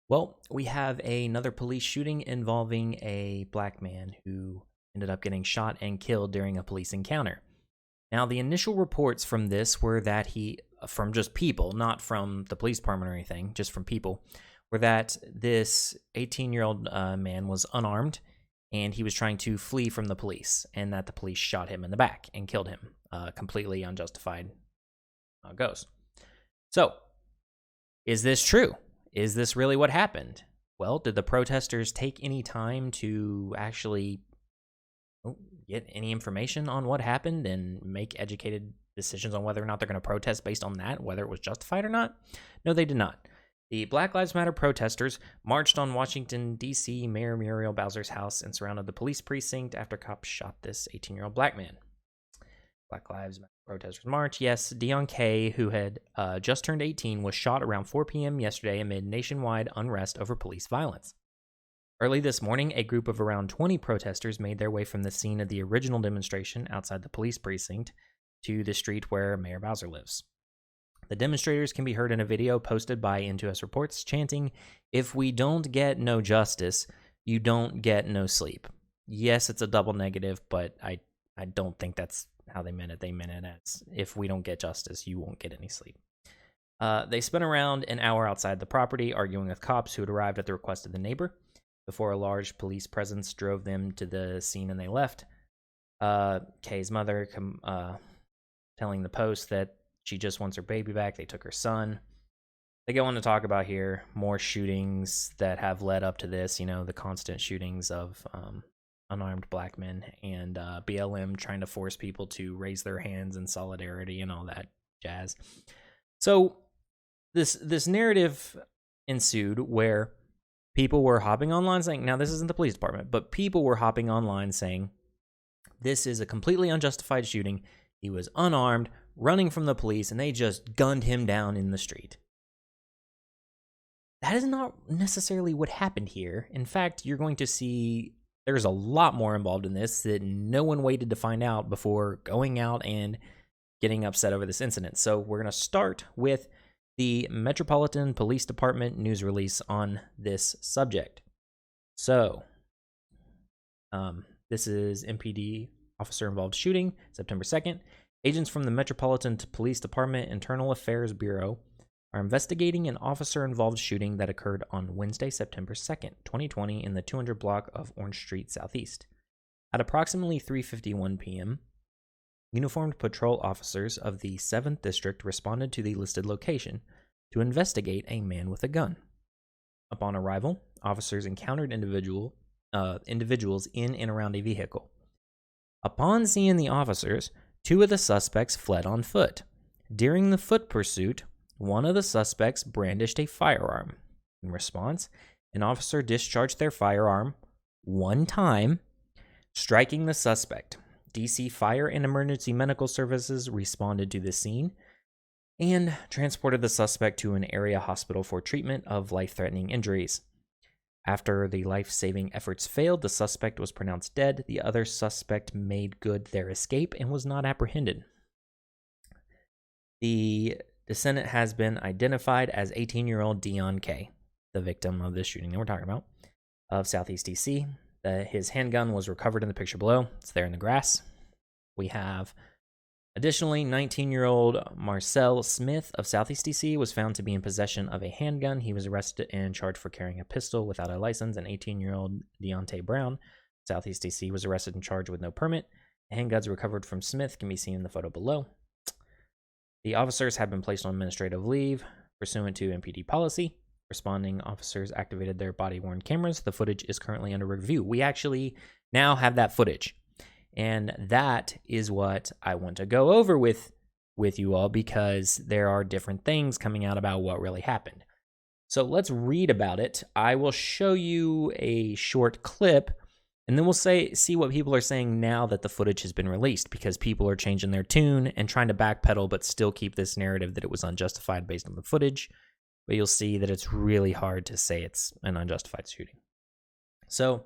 Well, we have another police shooting involving a black man who ended up getting shot and killed during a police encounter. Now, the initial reports from this were that from just people, not from the police department or anything, just from people, were that this 18-year-old man was unarmed and he was trying to flee from the police, and that the police shot him in the back and killed him. Completely unjustified goes. So, is this true? Is this really what happened? Well, did the protesters take any time to actually get any information on what happened and make educated decisions on whether or not they're going to protest based on that, whether it was justified or not? No, they did not. The Black Lives Matter protesters marched on Washington, D.C. Mayor Muriel Bowser's house and surrounded the police precinct after cops shot this 18-year-old black man. Black Lives Matter protesters march. Yes, Deon Kay, who had just turned 18, was shot around 4 p.m. yesterday amid nationwide unrest over police violence. Early this morning, a group of around 20 protesters made their way from the scene of the original demonstration outside the police precinct to the street where Mayor Bowser lives. The demonstrators can be heard in a video posted by N2S Reports chanting, "If we don't get no justice, you don't get no sleep." Yes, it's a double negative, but I don't think that's how they meant it. They meant it as, if we don't get justice, you won't get any sleep. They spent around an hour outside the property, arguing with cops who had arrived at the request of the neighbor. Before a large police presence drove them to the scene and they left. Kay's mother telling the Post that she just wants her baby back. They took her son. They go on to talk about here more shootings that have led up to this, the constant shootings of unarmed black men, and BLM trying to force people to raise their hands in solidarity and all that jazz. So this narrative ensued where people were hopping online saying, now this isn't the police department, but people were hopping online saying, this is a completely unjustified shooting. He was unarmed, running from the police, and they just gunned him down in the street. That is not necessarily what happened here. In fact, you're going to see there's a lot more involved in this that no one waited to find out before going out and getting upset over this incident. So we're going to start with the Metropolitan Police Department news release on this subject. So, this is MPD officer-involved shooting, September 2nd. Agents from the Metropolitan Police Department Internal Affairs Bureau are investigating an officer-involved shooting that occurred on Wednesday, September 2nd, 2020 in the 200 block of Orange Street Southeast. At approximately 3:51 p.m., uniformed patrol officers of the 7th District responded to the listed location to investigate a man with a gun. Upon arrival, officers encountered individuals in and around a vehicle. Upon seeing the officers, 2 of the suspects fled on foot. During the foot pursuit, one of the suspects brandished a firearm. In response, an officer discharged their firearm 1 time, striking the suspect. DC Fire and Emergency Medical Services responded to the scene and transported the suspect to an area hospital for treatment of life-threatening injuries. After the life-saving efforts failed, the suspect was pronounced dead. The other suspect made good their escape and was not apprehended. The decedent has been identified as 18-year-old Deon Kay, the victim of this shooting that we're talking about, of Southeast DC. His handgun was recovered in the picture below. It's there in the grass. We have, additionally, 19-year-old Marcel Smith of Southeast DC was found to be in possession of a handgun. He was arrested and charged for carrying a pistol without a license. And 18-year-old Deontay Brown, Southeast DC, was arrested and charged with no permit. The handguns recovered from Smith can be seen in the photo below. The officers have been placed on administrative leave pursuant to MPD policy. Responding officers activated their body-worn cameras. The footage is currently under review. We actually now have that footage. And that is what I want to go over with you all, because there are different things coming out about what really happened. So let's read about it. I will show you a short clip, and then we'll see what people are saying now that the footage has been released, because people are changing their tune and trying to backpedal but still keep this narrative that it was unjustified based on the footage. But you'll see that it's really hard to say it's an unjustified shooting. So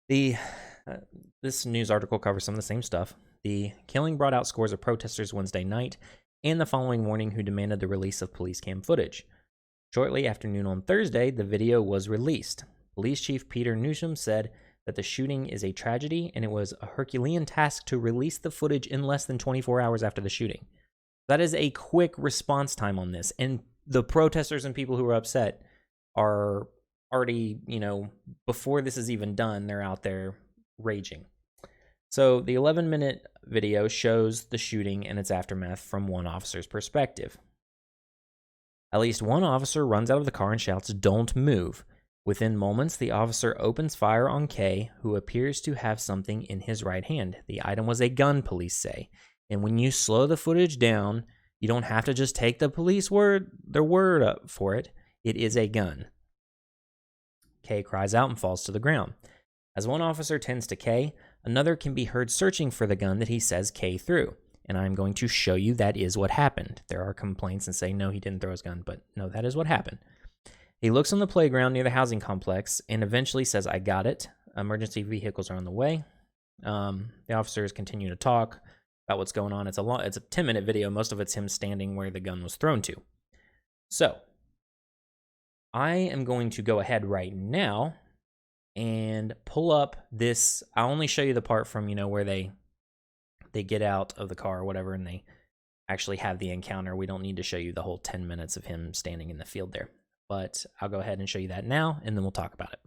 this news article covers some of the same stuff. The killing brought out scores of protesters Wednesday night and the following morning who demanded the release of police cam footage. Shortly after noon on Thursday, the video was released. Police Chief Peter Newsham said that the shooting is a tragedy and it was a Herculean task to release the footage in less than 24 hours after the shooting. That is a quick response time on this, and the protesters and people who are upset are already, before this is even done, they're out there raging. So the 11-minute video shows the shooting and its aftermath from one officer's perspective. At least one officer runs out of the car and shouts, "Don't move." Within moments, the officer opens fire on Kay, who appears to have something in his right hand. The item was a gun, police say. And when you slow the footage down, you don't have to just take the police their word up for it. It is a gun. Kay cries out and falls to the ground. As one officer tends to Kay, another can be heard searching for the gun that he says Kay threw. And I'm going to show you that is what happened. There are complaints and say, no, he didn't throw his gun, but no, that is what happened. He looks on the playground near the housing complex and eventually says, "I got it. Emergency vehicles are on the way." The officers continue to talk about what's going on. It's a 10-minute video. Most of it's him standing where the gun was thrown to. So I am going to go ahead right now and pull up this. I'll only show you the part from, where they get out of the car or whatever, and they actually have the encounter. We don't need to show you the whole 10 minutes of him standing in the field there. But I'll go ahead and show you that now, and then we'll talk about it.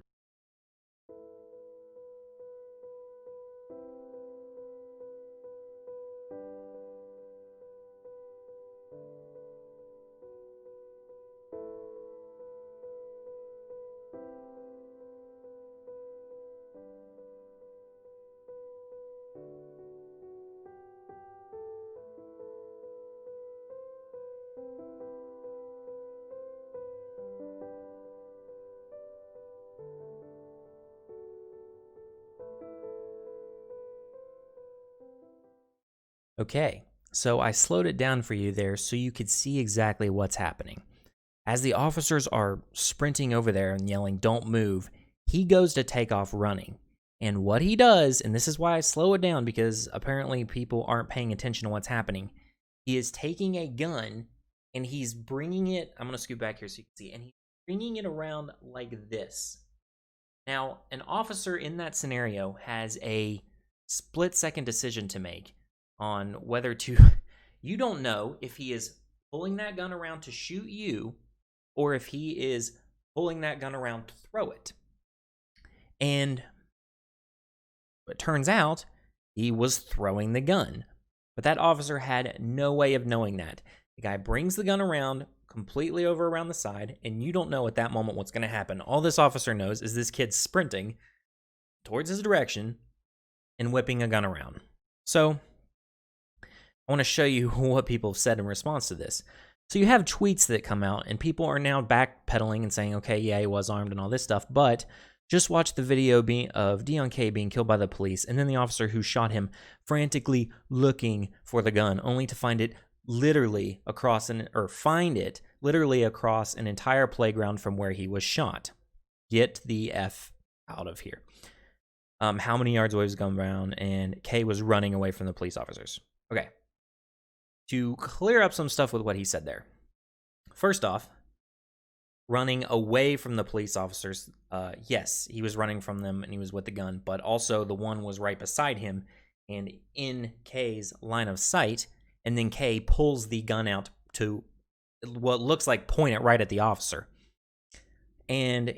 Okay, so I slowed it down for you there so you could see exactly what's happening. As the officers are sprinting over there and yelling, "Don't move," he goes to take off running. And what he does, and this is why I slow it down because apparently people aren't paying attention to what's happening, he is taking a gun and he's bringing it, I'm going to scoot back here so you can see, and he's bringing it around like this. Now, an officer in that scenario has a split-second decision to make on whether to, you don't know if he is pulling that gun around to shoot you or if he is pulling that gun around to throw it. And it turns out he was throwing the gun. But that officer had no way of knowing that. The guy brings the gun around completely over around the side, and you don't know at that moment what's going to happen. All this officer knows is this kid sprinting towards his direction and whipping a gun around. So I want to show you what people have said in response to this. So you have tweets that come out, and people are now backpedaling and saying, okay, yeah, he was armed and all this stuff, but just watch the video of Deon Kay being killed by the police, and then the officer who shot him frantically looking for the gun, only to find it literally across an entire playground from where he was shot. Get the F out of here. How many yards away was the gun around, and Kay was running away from the police officers. Okay. To clear up some stuff with what he said there. First off, running away from the police officers, yes, he was running from them and he was with the gun, but also the one was right beside him and in Kay's line of sight, and then Kay pulls the gun out to what looks like point it right at the officer. And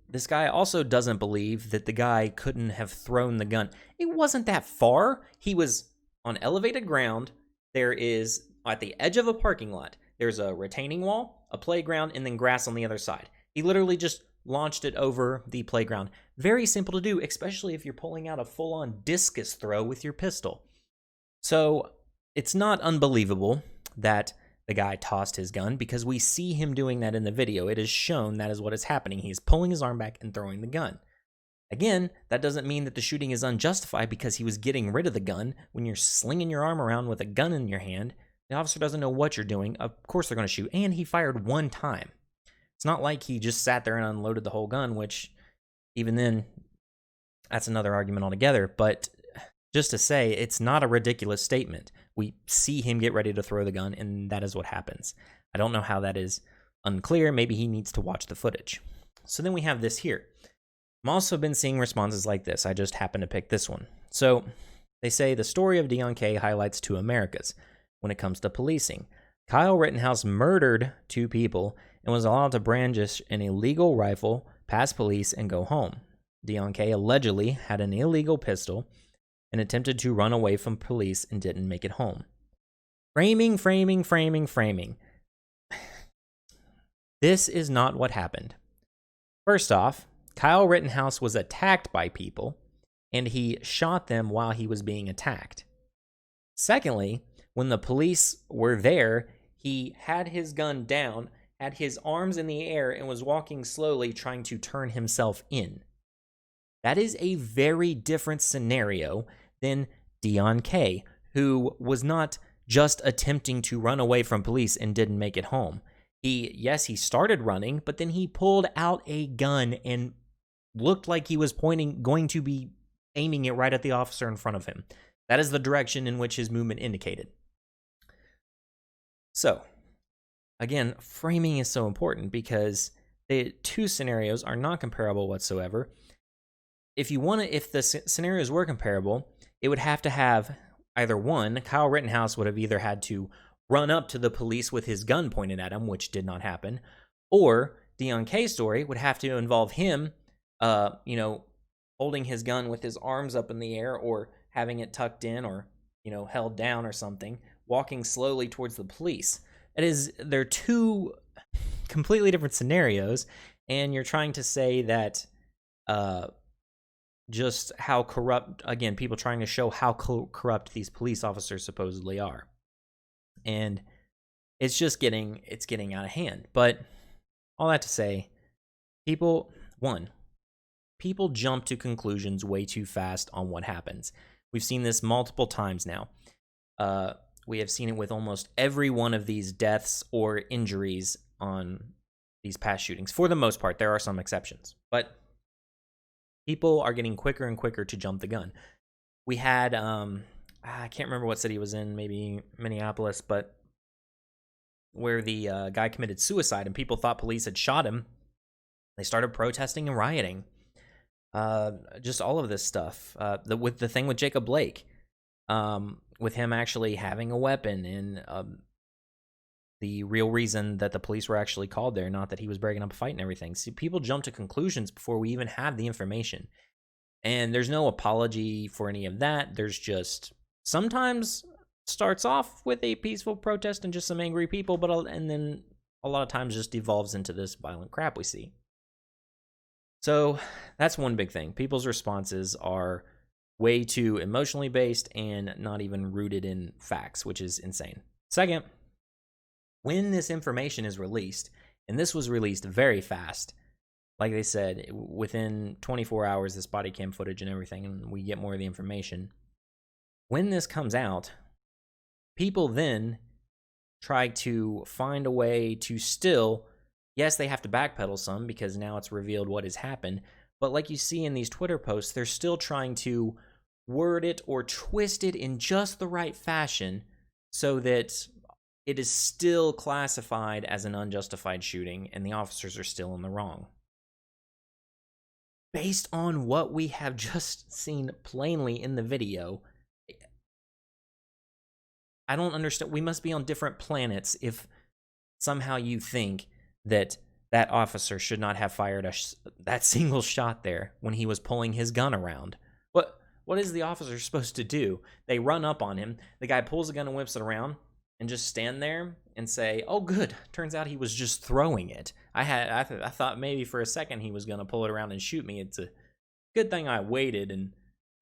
this guy also doesn't believe that the guy couldn't have thrown the gun. It wasn't that far. He was on elevated ground. There is, at the edge of a parking lot, there's a retaining wall, a playground, and then grass on the other side. He literally just launched it over the playground. Very simple to do, especially if you're pulling out a full-on discus throw with your pistol. So it's not unbelievable that the guy tossed his gun because we see him doing that in the video. It is shown that is what is happening. He's pulling his arm back and throwing the gun. Again, that doesn't mean that the shooting is unjustified because he was getting rid of the gun. When you're slinging your arm around with a gun in your hand, the officer doesn't know what you're doing. Of course they're going to shoot, and he fired one time. It's not like he just sat there and unloaded the whole gun, which even then, that's another argument altogether. But just to say, it's not a ridiculous statement. We see him get ready to throw the gun, and that is what happens. I don't know how that is Unclear, maybe he needs to watch the footage. So then we have this here. I've also been seeing responses like this. I just happened to pick this one. So they say the story of Deon Kay highlights two Americas when it comes to policing. Kyle Rittenhouse murdered 2 people and was allowed to brandish an illegal rifle, pass police, and go home. Deon Kay allegedly had an illegal pistol and attempted to run away from police and didn't make it home. Framing. This is not what happened. First off, Kyle Rittenhouse was attacked by people, and he shot them while he was being attacked. Secondly, when the police were there, he had his gun down, had his arms in the air, and was walking slowly trying to turn himself in. That is a very different scenario than Deon Kay, who was not just attempting to run away from police and didn't make it home. He started running, but then he pulled out a gun and looked like he was going to be aiming it right at the officer in front of him. That is the direction in which his movement indicated. So, again, framing is so important because the 2 scenarios are not comparable whatsoever. If the scenarios were comparable, it would have to have either one, Kyle Rittenhouse would have either had to run up to the police with his gun pointed at him, which did not happen, or Deon Kay's story would have to involve him, holding his gun with his arms up in the air, or having it tucked in, or held down or something, walking slowly towards the police. They're 2 completely different scenarios, and you're trying to say that just how corrupt, again, people trying to show how corrupt these police officers supposedly are. And it's just getting out of hand. But all that to say, people jump to conclusions way too fast on what happens. We've seen this multiple times now. We have seen it with almost every one of these deaths or injuries on these past shootings. For the most part, there are some exceptions, but people are getting quicker and quicker to jump the gun. We had, I can't remember what city it was in, maybe Minneapolis, but where the guy committed suicide and people thought police had shot him. They started protesting and rioting. Just all of this stuff. With the thing with Jacob Blake, with him actually having a weapon, and the real reason that the police were actually called there, not that he was breaking up a fight and everything. See, people jump to conclusions before we even have the information. And there's no apology for any of that. There's just sometimes starts off with a peaceful protest and just some angry people, and then a lot of times just devolves into this violent crap we see. So that's one big thing. People's responses are way too emotionally based and not even rooted in facts, which is insane. Second, when this information is released, and this was released very fast, like they said, within 24 hours, this body cam footage and everything, and we get more of the information. When this comes out, people then try to find a way to still, yes, they have to backpedal some because now it's revealed what has happened, but like you see in these Twitter posts, they're still trying to word it or twist it in just the right fashion so that it is still classified as an unjustified shooting and the officers are still in the wrong. Based on what we have just seen plainly in the video, I don't understand. We must be on different planets if somehow you think that that officer should not have fired that single shot there when he was pulling his gun around. What is the officer supposed to do? They run up on him. The guy pulls the gun and whips it around and just stand there and say, "Oh, good. Turns out he was just throwing it. I thought maybe for a second he was going to pull it around and shoot me. It's a good thing I waited and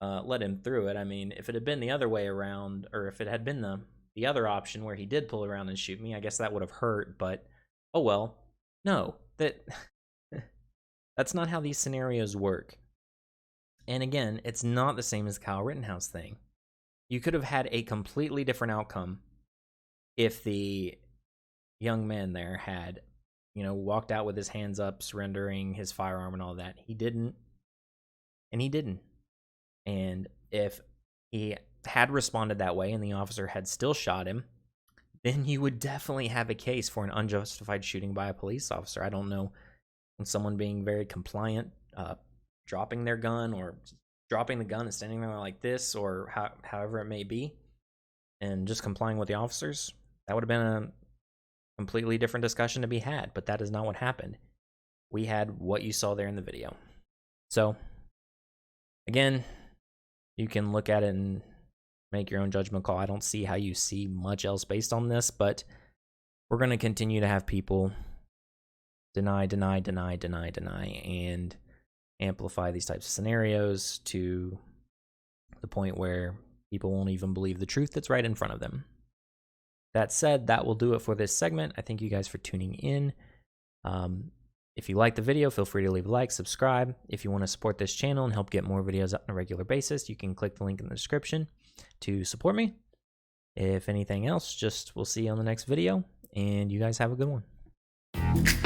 let him through it. I mean, if it had been the other way around, or if it had been the other option where he did pull it around and shoot me, I guess that would have hurt. But oh well. No, that's not how these scenarios work. And again, it's not the same as Kyle Rittenhouse thing. You could have had a completely different outcome if the young man there had, walked out with his hands up, surrendering his firearm and all that. He didn't. And he didn't. And if he had responded that way and the officer had still shot him, then you would definitely have a case for an unjustified shooting by a police officer. I don't know, when someone being very compliant, dropping their gun or dropping the gun and standing there like this, or however it may be, and just complying with the officers, that would have been a completely different discussion to be had, but that is not what happened. We had what you saw there in the video. So, again, you can look at it and make your own judgment call. I don't see how you see much else based on this, but we're going to continue to have people deny, and amplify these types of scenarios to the point where people won't even believe the truth that's right in front of them. That said, that will do it for this segment. I thank you guys for tuning in. If you like the video, feel free to leave a like, subscribe. If you want to support this channel and help get more videos up on a regular basis, you can click the link in the description to support me. If anything else, we'll see you on the next video, and you guys have a good one.